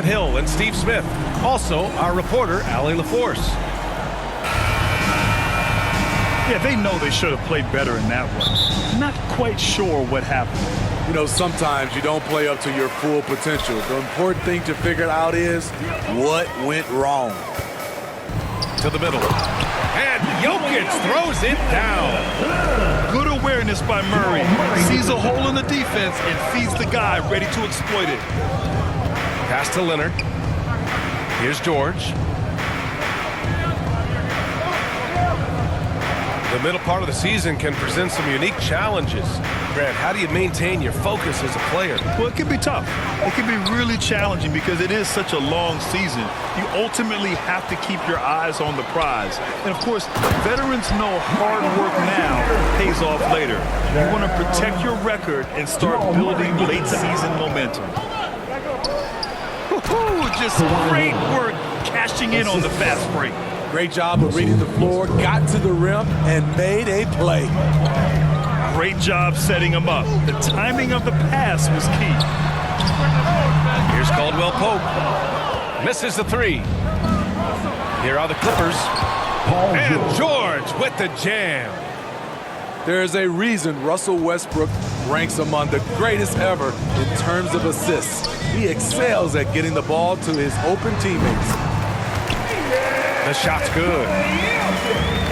Grant Hill and Steve Smith. Also, our reporter, Allie LaForce. Yeah, they know they should have played better in that one. Not quite sure what happened. You know, sometimes you don't play up to your full potential. The important thing to figure out is what went wrong. To the middle. And Jokic throws it down. Good awareness by Murray. Sees a hole in the defense and feeds the guy ready to exploit it. Pass to Leonard. Here's George. The middle part of the season can present some unique challenges. Grant, how do you maintain your focus as a player? Well, it can be tough. It can be really challenging because it is such a long season. You ultimately have to keep your eyes on the prize. And, of course, veterans know hard work now pays off later. You want to protect your record and start building late-season momentum. Just great work cashing in on the fast break. Great job of reading the floor, got to the rim, and made a play. Great job setting him up. The timing of the pass was key. Here's Caldwell Pope. Misses the three. Here are the Clippers. And George with the jam. There's a reason Russell Westbrook ranks among the greatest ever in terms of assists. He excels at getting the ball to his open teammates. The shot's good.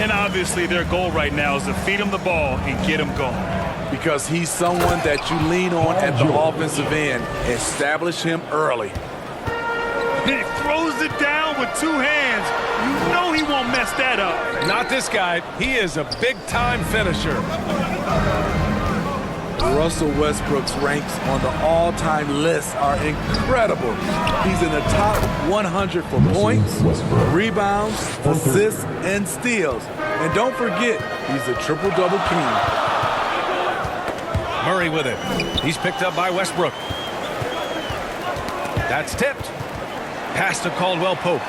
And obviously their goal right now is to feed him the ball and get him going. Because he's someone that you lean on at the offensive end. Establish him early. He throws it down with two hands. You know he won't mess that up. Not this guy. He is a big-time finisher. Russell Westbrook's ranks on the all-time list are incredible. He's in the top 100 for points, rebounds, assists, and steals. And don't forget, he's a triple-double king. Murray with it. He's picked up by Westbrook. That's tipped. Pass to Caldwell Pope.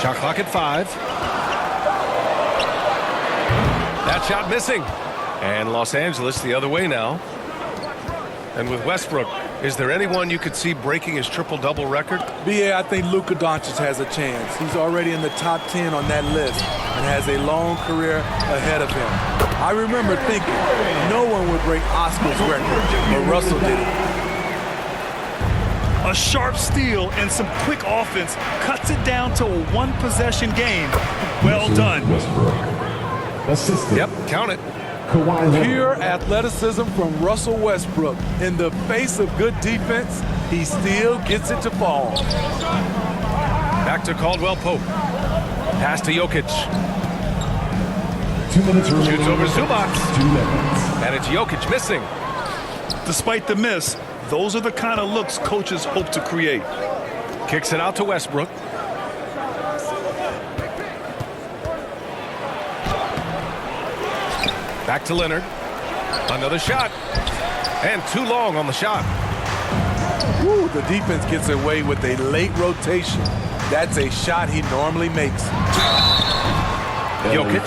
Shot clock at 5. That shot missing. And Los Angeles the other way now. And with Westbrook, is there anyone you could see breaking his triple-double record? BA, I think Luka Doncic has a chance. He's already in the top 10 on that list and has a long career ahead of him. I remember thinking no one would break Oscar's record, but Russell did it. A sharp steal and some quick offense cuts it down to a one-possession game. Well done. Yep, count it. Pure athleticism from Russell Westbrook. In the face of good defense, he still gets it to fall. Back to Caldwell Pope. Pass to Jokic. 2 minutes remaining. Shoots over Zubac. 2 minutes. And it's Jokic missing. Despite the miss, those are the kind of looks coaches hope to create. Kicks it out to Westbrook. Back to Leonard. Another shot. And too long on the shot. Woo, the defense gets away with a late rotation. That's a shot he normally makes. Jokic.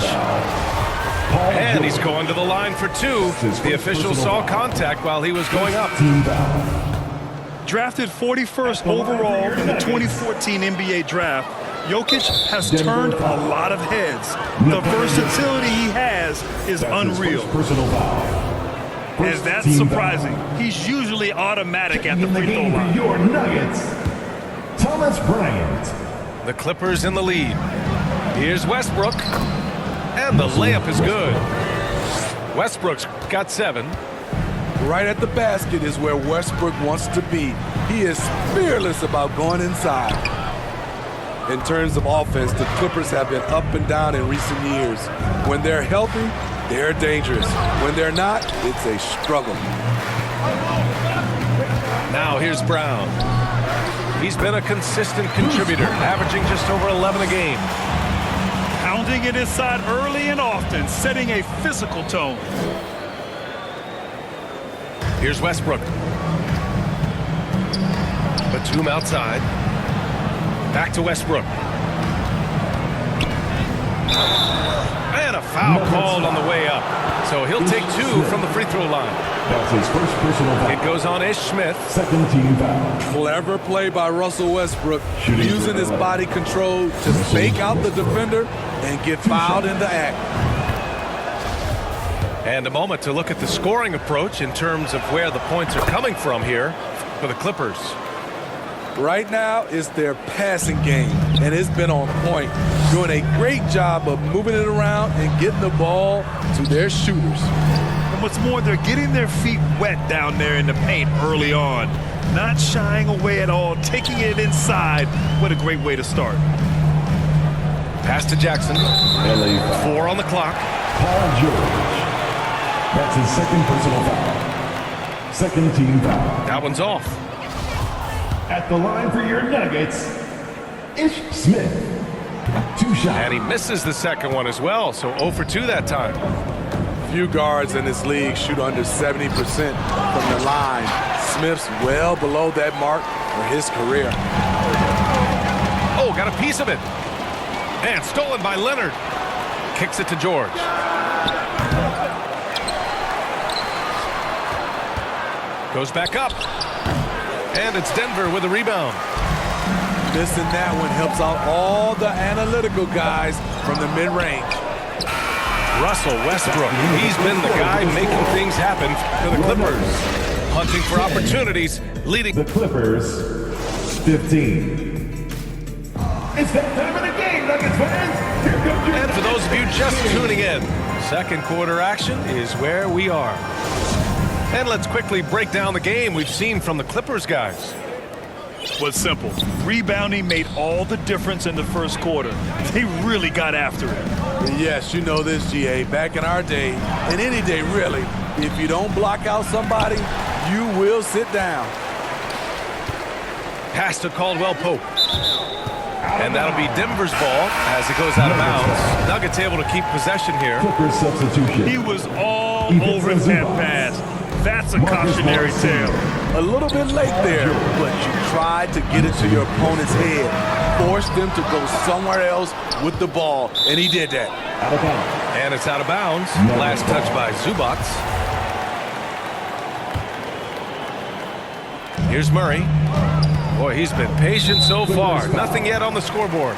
And he's going to the line for 2. The official saw contact while he was going up. Drafted 41st overall in the 2014 NBA Draft, Jokic has turned a lot of heads. The versatility he has is unreal. And that's surprising. He's usually automatic at the free throw line. Your Nuggets, Thomas Bryant. The Clippers in the lead. Here's Westbrook. And the layup is good. Westbrook's got 7. Right at the basket is where Westbrook wants to be. He is fearless about going inside. In terms of offense, the Clippers have been up and down in recent years. When they're healthy, they're dangerous. When they're not, it's a struggle. Now here's Brown. He's been a consistent contributor, averaging just over 11 a game. Pounding it inside early and often, setting a physical tone. Here's Westbrook. Batum outside. Back to Westbrook. And a foul called on the way up. So he'll take 2 from the free throw line. That's his first personal foul. It goes on Ish Smith. Second team foul. Clever play by Russell Westbrook, Shooting using his for body control to fake out the defender and get fouled in the act. And a moment to look at the scoring approach in terms of where the points are coming from here for the Clippers. Right now, it's their passing game, and it's been on point, doing a great job of moving it around and getting the ball to their shooters. And what's more, they're getting their feet wet down there in the paint early on. Not shying away at all, taking it inside. What a great way to start. Pass to Jackson. LA foul. 4 on the clock. Paul George. That's his second personal foul. Second team foul. That one's off. At the line for your Nuggets, Ish Smith. 2 shots. And he misses the second one as well, so 0 for 2 that time. Few guards in this league shoot under 70% from the line. Smith's well below that mark for his career. Oh, got a piece of it. And stolen by Leonard. Kicks it to George. Goes back up. And it's Denver with a rebound. Missing that one helps out all the analytical guys from the mid-range. Russell Westbrook, he's been the guy making things happen for the Clippers. Hunting for opportunities, leading. The Clippers, 15. It's that time of the game, Nuggets fans. Here comes your... And for those of you just tuning in, second quarter action is where we are. And let's quickly break down the game we've seen from the Clippers guys. Was simple. Rebounding made all the difference in the first quarter. They really got after it. Yes, you know this, GA. Back in our day, and any day really, if you don't block out somebody, you will sit down. Pass to Caldwell Pope. And that'll be Denver's ball as it goes out of bounds. Nuggets able to keep possession here. Clippers substitution. He was all over that pass. That's a cautionary tale. A little bit late there, but you tried to get it to your opponent's head. Forced them to go somewhere else with the ball, and he did that. Out of bounds. And it's out of bounds. Last touch by Zubac. Here's Murray. Boy, he's been patient so far. Nothing yet on the scoreboard.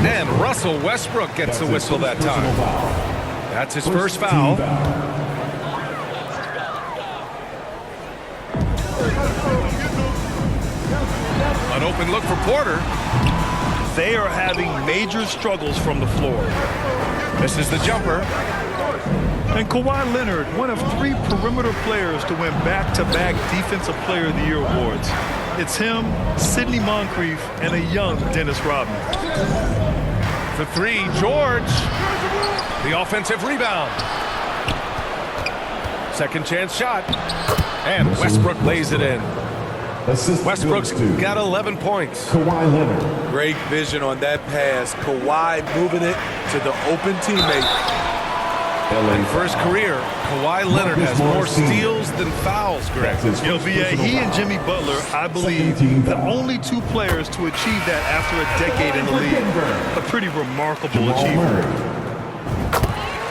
And Russell Westbrook gets the whistle that time. That's his first foul. An open look for Porter. They are having major struggles from the floor. This is the jumper. And Kawhi Leonard, one of 3 perimeter players to win back-to-back Defensive Player of the Year awards. It's him, Sidney Moncrief, and a young Dennis Rodman. For 3, George. The offensive rebound. Second chance shot. And Westbrook lays it in. Assist Westbrook's goes to got 11 points. Kawhi Leonard. Great vision on that pass. Kawhi moving it to the open teammate. And for his career, Kawhi Leonard has more steals than fouls, Greg. You know, VA, he and Jimmy Butler, I believe, the only 2 players to achieve that after a decade in the league. A pretty remarkable achievement.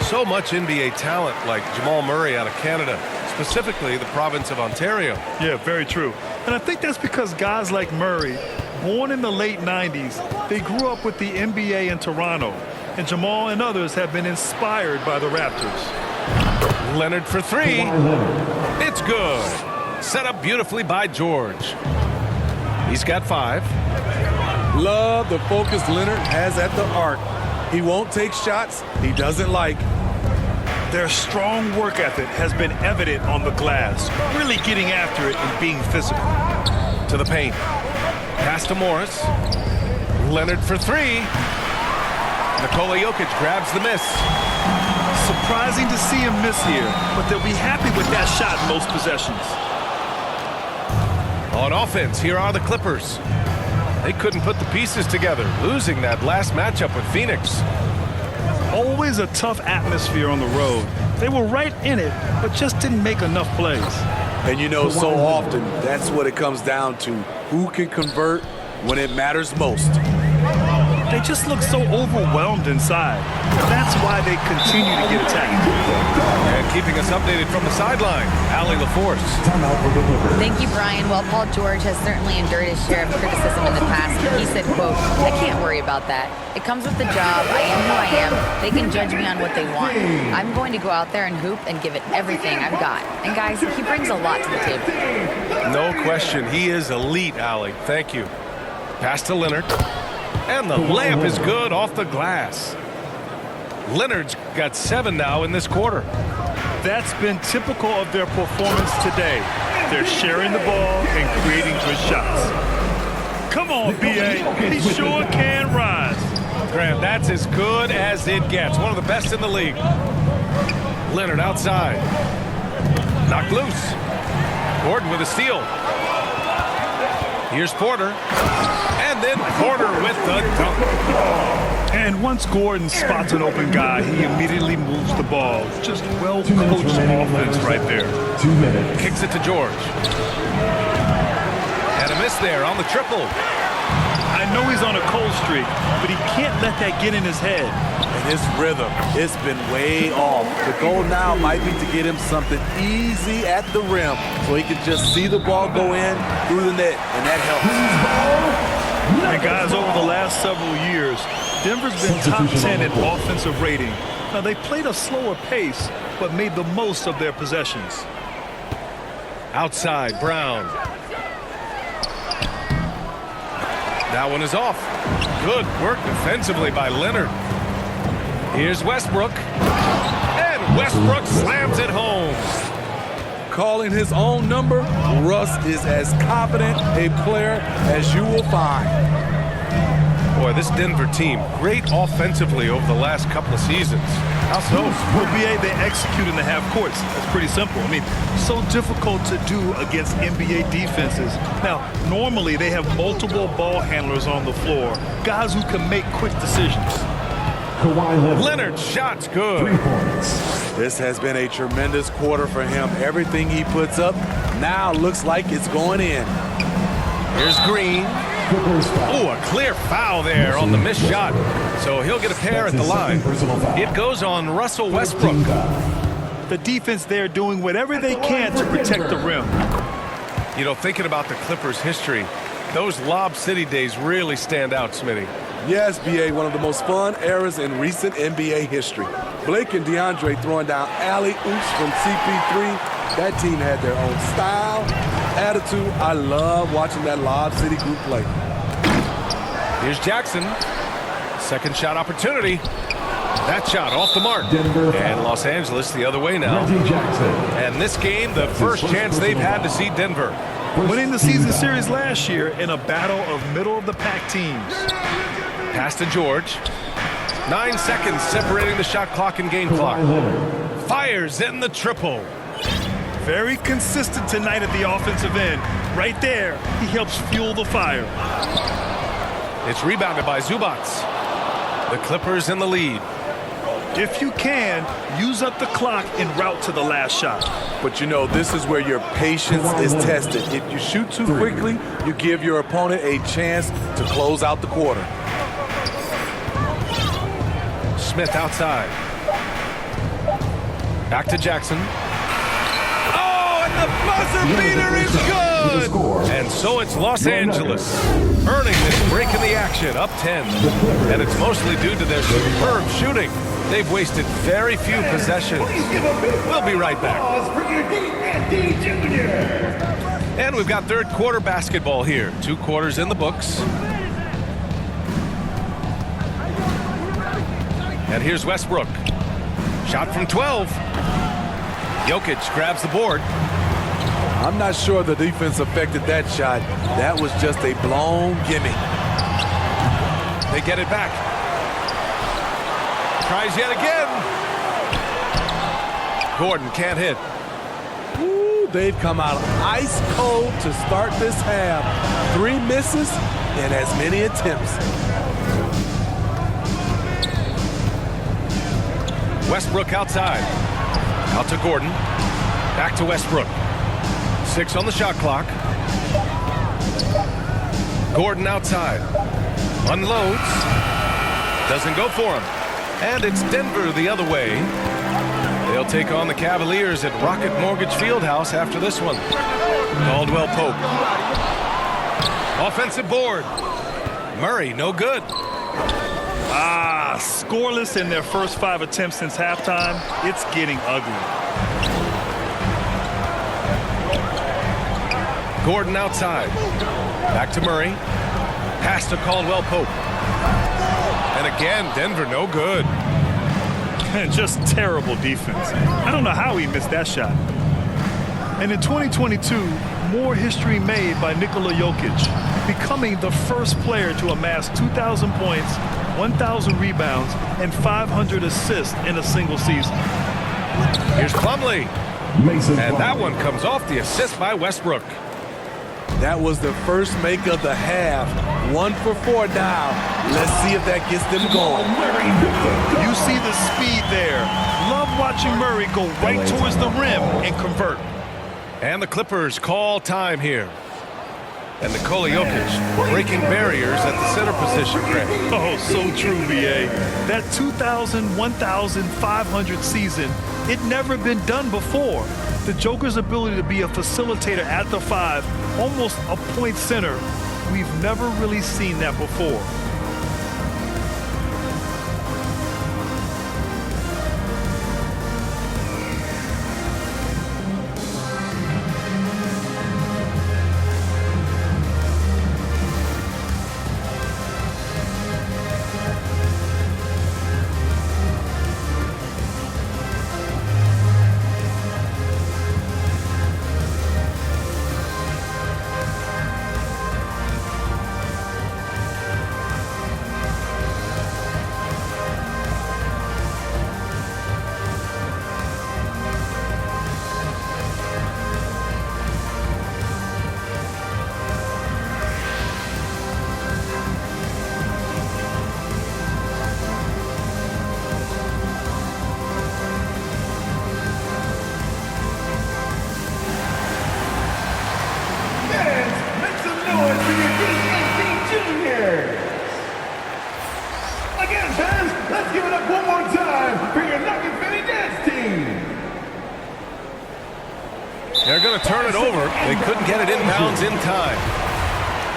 So much NBA talent like Jamal Murray out of Canada, specifically the province of Ontario. Yeah, very true. And I think that's because guys like Murray, born in the late 90s, they grew up with the NBA in Toronto. And Jamal and others have been inspired by the Raptors. Leonard for 3. It's good. Set up beautifully by George. He's got 5. Love the focus Leonard has at the arc. He won't take shots he doesn't like. Their strong work ethic has been evident on the glass, really getting after it and being physical. To the paint. Pass to Morris. Leonard for 3. Nikola Jokic grabs the miss. Surprising to see him miss here, but they'll be happy with that shot most possessions. On offense, here are the Clippers. They couldn't put the pieces together, losing that last matchup with Phoenix. Always a tough atmosphere on the road. They were right in it, but just didn't make enough plays. And you know, so often, that's what it comes down to. Who can convert when it matters most? They just look so overwhelmed inside. That's why they continue to get attacked. And keeping us updated from the sideline, Allie LaForce. Timeout for the Clippers. Thank you, Brian. Well, Paul George has certainly endured his share of criticism in the past, but he said, quote, "I can't worry about that. It comes with the job. I am who I am. They can judge me on what they want. I'm going to go out there and hoop and give it everything I've got." And guys, he brings a lot to the table. No question, he is elite, Allie. Thank you. Pass to Leonard. And the layup is good off the glass. Leonard's got 7 now in this quarter. That's been typical of their performance today. They're sharing the ball and creating good shots. Come on, B.A. He sure can rise. Grant, that's as good as it gets. One of the best in the league. Leonard outside. Knocked loose. Gordon with a steal. Here's Porter. And then Porter with the dunk. And once Gordon spots an open guy, he immediately moves the ball. Just well-coached offense right there. 2 minutes. Kicks it to George. And a miss there on the triple. I know he's on a cold streak, but he can't let that get in his head. And his rhythm, it's been way off. The goal now might be to get him something easy at the rim so he can just see the ball go in through the net, and that helps. And guys, over the last several years, Denver's been top 10 in offensive rating. Now, they played a slower pace, but made the most of their possessions. Outside, Brown. That one is off. Good work defensively by Leonard. Here's Westbrook. And Westbrook slams it home. Calling his own number, Russ is as confident a player as you will find. Boy, this Denver team, great offensively over the last couple of seasons. How so? Well, B.A., they execute in the half courts. That's pretty simple. I mean, so difficult to do against NBA defenses. Now, normally they have multiple ball handlers on the floor, guys who can make quick decisions. Kawhi Leonard's shot's good. 3 points. This has been a tremendous quarter for him. Everything he puts up now looks like it's going in. Here's Green. Oh, a clear foul there on the missed shot. So he'll get a pair at the line. It goes on Russell Westbrook. The defense there doing whatever they can to protect the rim. You know, thinking about the Clippers' history, those Lob City days really stand out, Smitty. Yes, B.A., one of the most fun eras in recent NBA history. Blake and DeAndre throwing down alley-oops from CP3. That team had their own style, attitude. I love watching that Lob City group play. Here's Jackson. Second shot opportunity. That shot off the mark. Denver And Los Angeles the other way now. Reggie Jackson. And this game, the first chance they've had to see Denver. Winning the season series last year in a battle of middle-of-the-pack teams. Pass to George. 9 seconds separating the shot clock and game clock. Fires in the triple. Very consistent tonight at the offensive end. Right there, he helps fuel the fire. It's rebounded by Zubac. The Clippers in the lead. If you can, use up the clock en route to the last shot. But you know, this is where your patience is tested. If you shoot too quickly, you give your opponent a chance to close out the quarter. Smith outside. Back to Jackson. Oh, and the buzzer beater is good! And so it's Los Angeles earning this break in the action, up 10. And it's mostly due to their superb shooting. They've wasted very few possessions. We'll be right back. And we've got third quarter basketball here. 2 quarters in the books. And here's Westbrook. Shot from 12. Jokic grabs the board. I'm not sure the defense affected that shot. That was just a blown gimme. They get it back. Tries yet again. Gordon can't hit. Ooh, they've come out ice cold to start this half. 3 misses and as many attempts. Westbrook outside. Out to Gordon. Back to Westbrook. 6 on the shot clock. Gordon outside. Unloads. Doesn't go for him. And it's Denver the other way. They'll take on the Cavaliers at Rocket Mortgage Fieldhouse after this one. Caldwell Pope. Offensive board. Murray, no good. Scoreless in their first 5 attempts since halftime. It's getting ugly. Gordon outside. Back to Murray. Pass to Caldwell Pope. And again, Denver no good. Just terrible defense. I don't know how he missed that shot. And in 2022, more history made by Nikola Jokic, becoming the first player to amass 2,000 points, 1,000 rebounds, and 500 assists in a single season. Here's Plumlee. Mason And that Plumlee. one comes off the assist by Westbrook. That was the first make of the half. 1 for 4 now. Let's see if that gets them going. You see the speed there. Love watching Murray go right towards the rim and convert. And the Clippers call time here. And Nikola Jokic breaking barriers at the center position, Greg. Oh, so true, B.A. That 2,000, 1,500 season, it never been done before. The Joker's ability to be a facilitator at the 5, almost a point center, we've never really seen that before. Again, fans, let's give it up one more time for your Nuggets Philly Dance team. They're going to turn it over. They couldn't get it inbounds in time.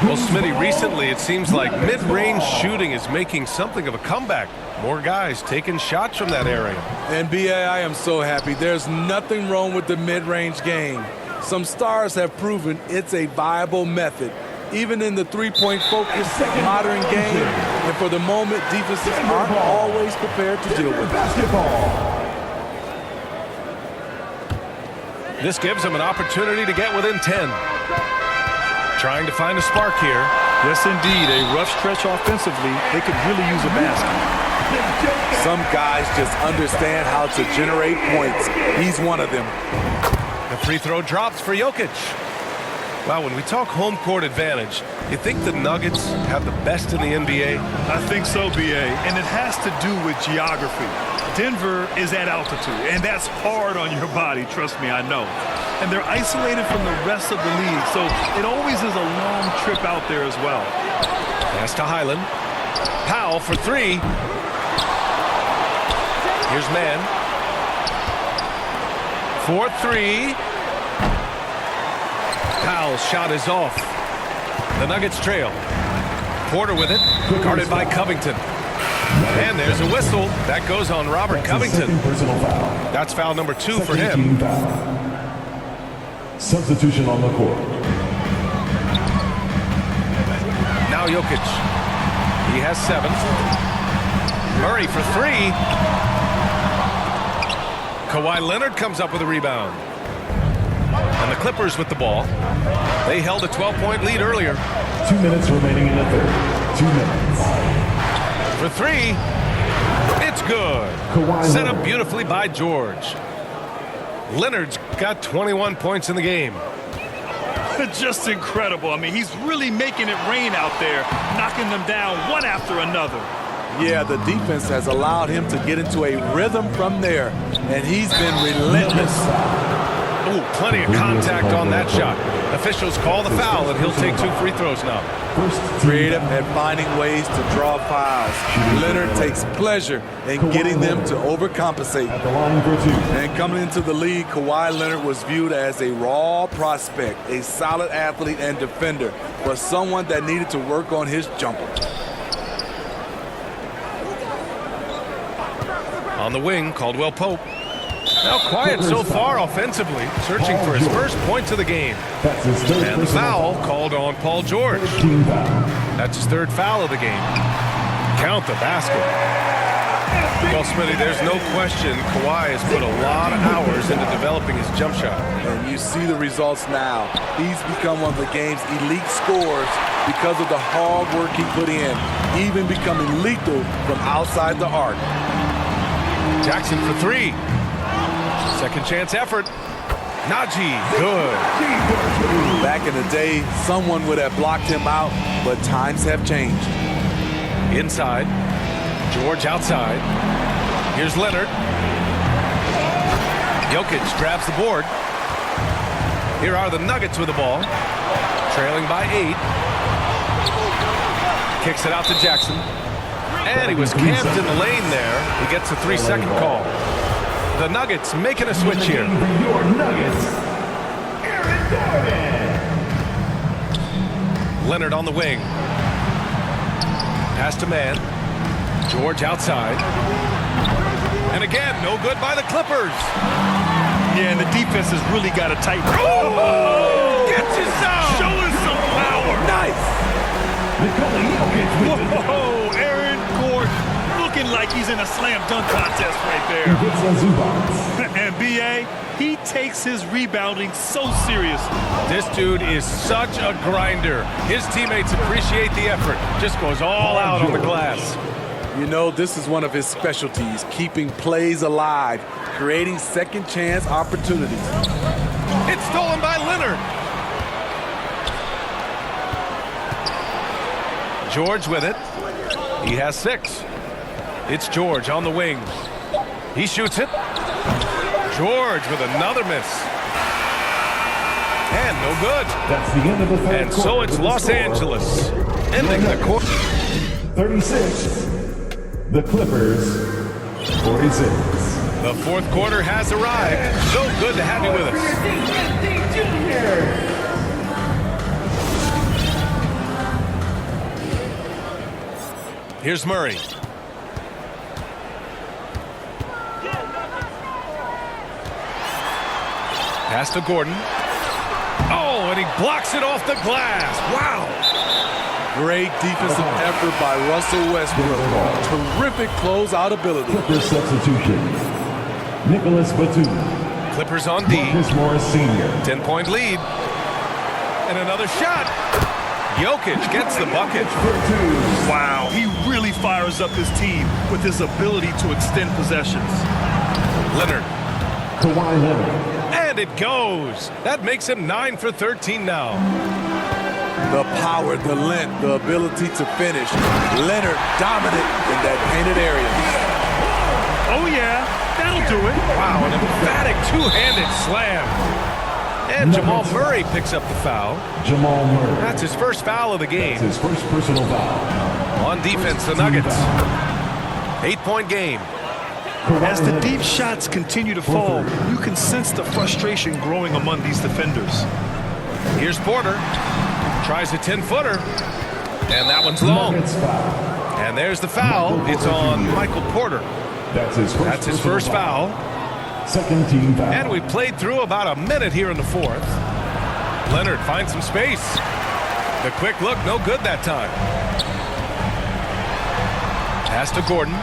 Well, Smitty, recently it seems like mid-range shooting is making something of a comeback. More guys taking shots from that area. And B.A., I am so happy. There's nothing wrong with the mid-range game. Some stars have proven it's a viable method, even in the three-point focused modern game. And for the moment, defenses aren't always prepared to deal with it. Basketball. This gives them an opportunity to get within 10. Trying to find a spark here. Yes, indeed. A rough stretch offensively. They could really use a basket. Some guys just understand how to generate points. He's one of them. The free throw drops for Jokic. Wow, when we talk home court advantage, you think the Nuggets have the best in the NBA? I think so, B.A., and it has to do with geography. Denver is at altitude, and that's hard on your body, trust me, I know. And they're isolated from the rest of the league, so it always is a long trip out there as well. Pass to Highland. Powell for three. Here's Mann. 4-3. Powell's shot is off. The Nuggets trail. Porter with it, guarded by Covington. And there's a whistle. That goes on Robert Covington. Personal foul. That's foul number 2 for Second him. team foul. Substitution on the court. Now Jokic. He has 7. Murray for 3. Kawhi Leonard comes up with a rebound. And the Clippers with the ball. They held a 12-point lead earlier. 2 minutes remaining in the third. 2 minutes. For 3. It's good. Kawhi Set up Leonard. beautifully by George. Leonard's got 21 points in the game. Just incredible. I mean, he's really making it rain out there, knocking them down one after another. Yeah, the defense has allowed him to get into a rhythm from there, and he's been relentless. Ooh, plenty of contact on that shot. Officials call the foul, and he'll take 2 free throws now. Creative at finding ways to draw fouls. Leonard takes pleasure in getting them to overcompensate. At the line for 2. And coming into the league, Kawhi Leonard was viewed as a raw prospect, a solid athlete and defender, but someone that needed to work on his jumper. On the wing, Caldwell Pope. Now quiet so far offensively, searching for his first points of the game. That's his third And the personal foul called on Paul George. Team foul. That's his 3rd foul of the game. Count the basket. Well, Smitty, there's no question Kawhi has put a lot of hours into developing his jump shot. And you see the results now. He's become one of the game's elite scorers because of the hard work he put in, even becoming lethal from outside the arc. Jackson for 3. Second chance effort. Najee, good. Back in the day, someone would have blocked him out, but times have changed. Inside. George outside. Here's Leonard. Jokic grabs the board. Here are the Nuggets with the ball. Trailing by 8. Kicks it out to Jackson. And he was camped in the lane there. He gets a 3-second call. The Nuggets making a switch here. For your Nuggets, Aaron Gordon. Leonard on the wing. Pass to man. George outside. And again, no good by the Clippers. Yeah, and the defense has really got to tighten. Oh! Gets his zone! Showing some power. Nice! Nikola Jokic with the Whoa, Aaron Gordon looking like he's in a slam dunk contest right there. Gets a Zubats. And B.A., he takes his rebounding so seriously. This dude is such a grinder. His teammates appreciate the effort. Just goes all out on the glass. You know, this is one of his specialties, keeping plays alive, creating second chance opportunities. It's stolen by Leonard. George with it. He has 6. It's George on the wing. He shoots it. George with another miss. And no good. That's the end of the third And quarter so it's with the Los score. Angeles ending the quarter. 36. The Clippers, 46. The 4th quarter has arrived. So good to have you with us. Here's Murray. Pass to Gordon. Oh, and he blocks it off the glass. Wow. Great defensive effort by Russell Westbrook. Terrific closeout ability. Clippers substitution. Nicholas Batum. Clippers on D. Marcus Morris Sr. 10-point lead. And another shot. Jokic gets the bucket. Wow, he really fires up his team with his ability to extend possessions. Leonard. Kawhi Leonard. And it goes. That makes him 9 for 13 now. The power, the length, the ability to finish. Leonard dominant in that painted area. Oh, yeah, that'll do it. Wow, an emphatic two-handed slam. And Jamal Murray picks up the foul. Jamal Murray. That's his first foul of the game. That's his first personal foul. On defense, the Nuggets. 8-point game. As the deep shots continue to fall, you can sense the frustration growing among these defenders. Here's Porter. Tries a 10-footer. And that one's long. Nuggets foul. And there's the foul. It's on Michael Porter. That's his first foul. Second team foul. And we played through about a minute here in the 4th. Leonard finds some space. The quick look, no good that time. Pass to Gordon.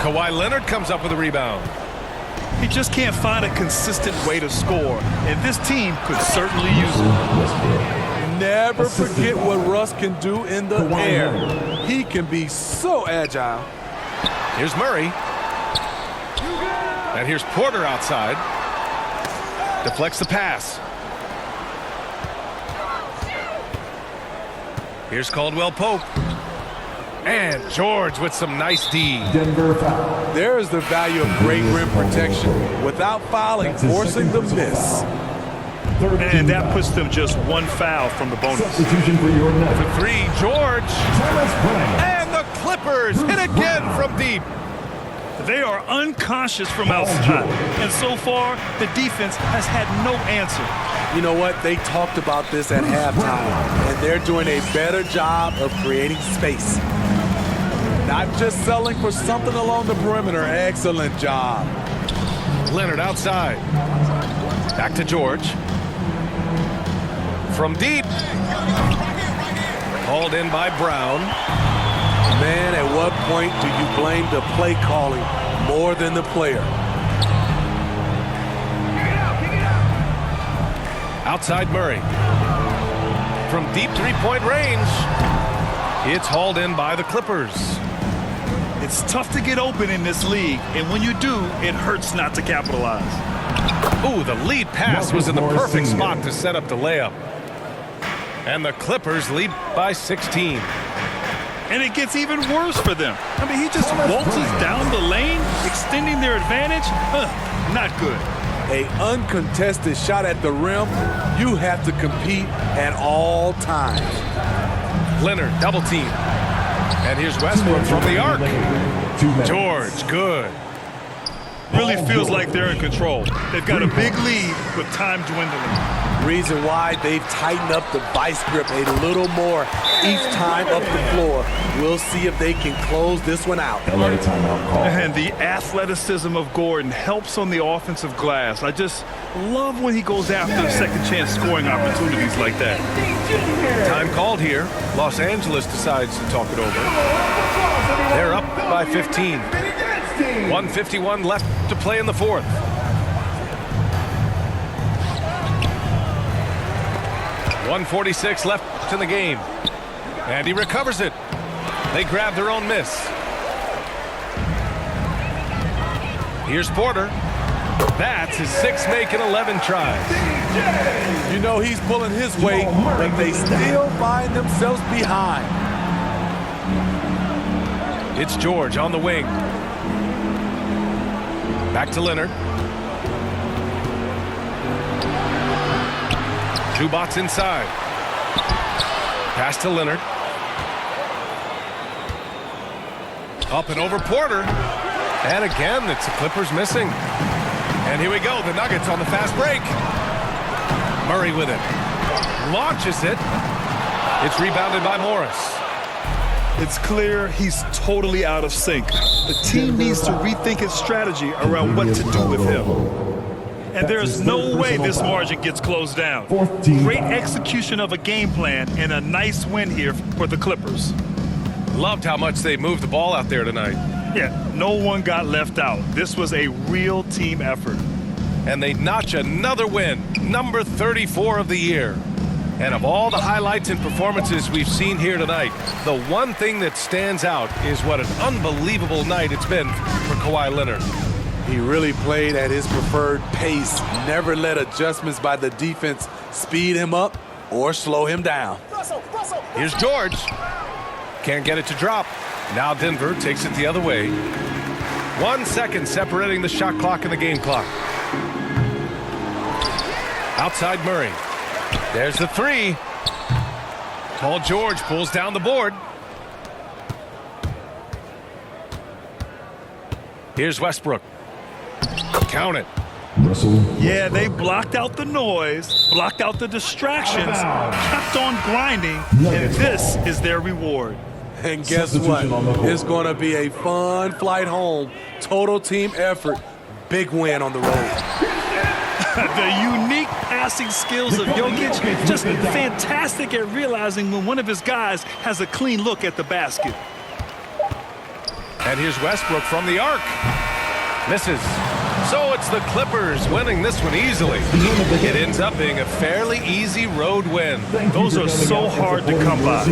Kawhi Leonard comes up with a rebound. He just can't find a consistent way to score, and this team could certainly use it. Never forget what Russ can do in the Kawhi air. Leonard. He can be so agile. Here's Murray. And here's Porter outside. Deflects the pass. Here's Caldwell Pope. And George with some nice D. Denver foul. There is the value of great rim protection. Without fouling, That's his forcing the second miss. Third And team that foul. puts them just one foul from the bonus. Substitution for your Nuggets. 3, George. Thomas Bryant. And the Clippers hit again from deep. They are unconscious from outside. And so far, the defense has had no answer. You know what? They talked about this at halftime, and they're doing a better job of creating space. Not just selling for something along the perimeter. Excellent job. Leonard outside. Back to George. From deep. Called in by Brown. Man, at what point do you blame the play calling more than the player? Outside Murray. From deep three-point range. It's hauled in by the Clippers. It's tough to get open in this league, and when you do, it hurts not to capitalize. Ooh, the lead pass was in the perfect spot to set up the layup. And the Clippers lead by 16. And it gets even worse for them. I mean, he just waltzes down the lane, extending their advantage. Not good. A uncontested shot at the rim, you have to compete at all times. Leonard double team. And here's Westbrook from the arc. 2 minutes. George, good. Really feels like they're in control. They've got a big lead, but time dwindling. Reason why they've tightened up the vice grip a little more each time up the floor. We'll see if they can close this one out. LA timeout call. And the athleticism of Gordon helps on the offensive glass. I just love when he goes after second chance scoring opportunities like that. Time called here. Los Angeles decides to talk it over. They're up by 15. 1:51 left to play in the fourth. .146 left in the game. And he recovers it. They grab their own miss. Here's Porter. That's his 6th make in 11 tries. You know he's pulling his weight, but they still find themselves behind. It's George on the wing. Back to Leonard. Zubac inside. Pass to Leonard. Up and over Porter. And again, it's the Clippers missing. And here we go, the Nuggets on the fast break. Murray with it. Launches it. It's rebounded by Morris. It's clear he's totally out of sync. The team needs to rethink its strategy around what to do with him. And there's no way this margin gets closed down. Great execution of a game plan and a nice win here for the Clippers. Loved how much they moved the ball out there tonight. Yeah, no one got left out. This was a real team effort. And they notch another win, number 34 of the year. And of all the highlights and performances we've seen here tonight, the one thing that stands out is what an unbelievable night it's been for Kawhi Leonard. He really played at his preferred pace, never let adjustments by the defense speed him up or slow him down. Here's George. Can't get it to drop. Now Denver takes it the other way. 1 second separating the shot clock and the game clock. Outside Murray. There's the 3. Paul George pulls down the board. Here's Westbrook. Count it. Russell. Yeah, they blocked out the noise, blocked out the distractions, kept on grinding, and this is their reward. And guess what? It's going to be a fun flight home. Total team effort. Big win on the road. The unique passing skills of Jokic, just fantastic at realizing when one of his guys has a clean look at the basket. And here's Westbrook from the arc. Misses. So it's the Clippers winning this one easily. It ends up being a fairly easy road win. Those are so hard to come by.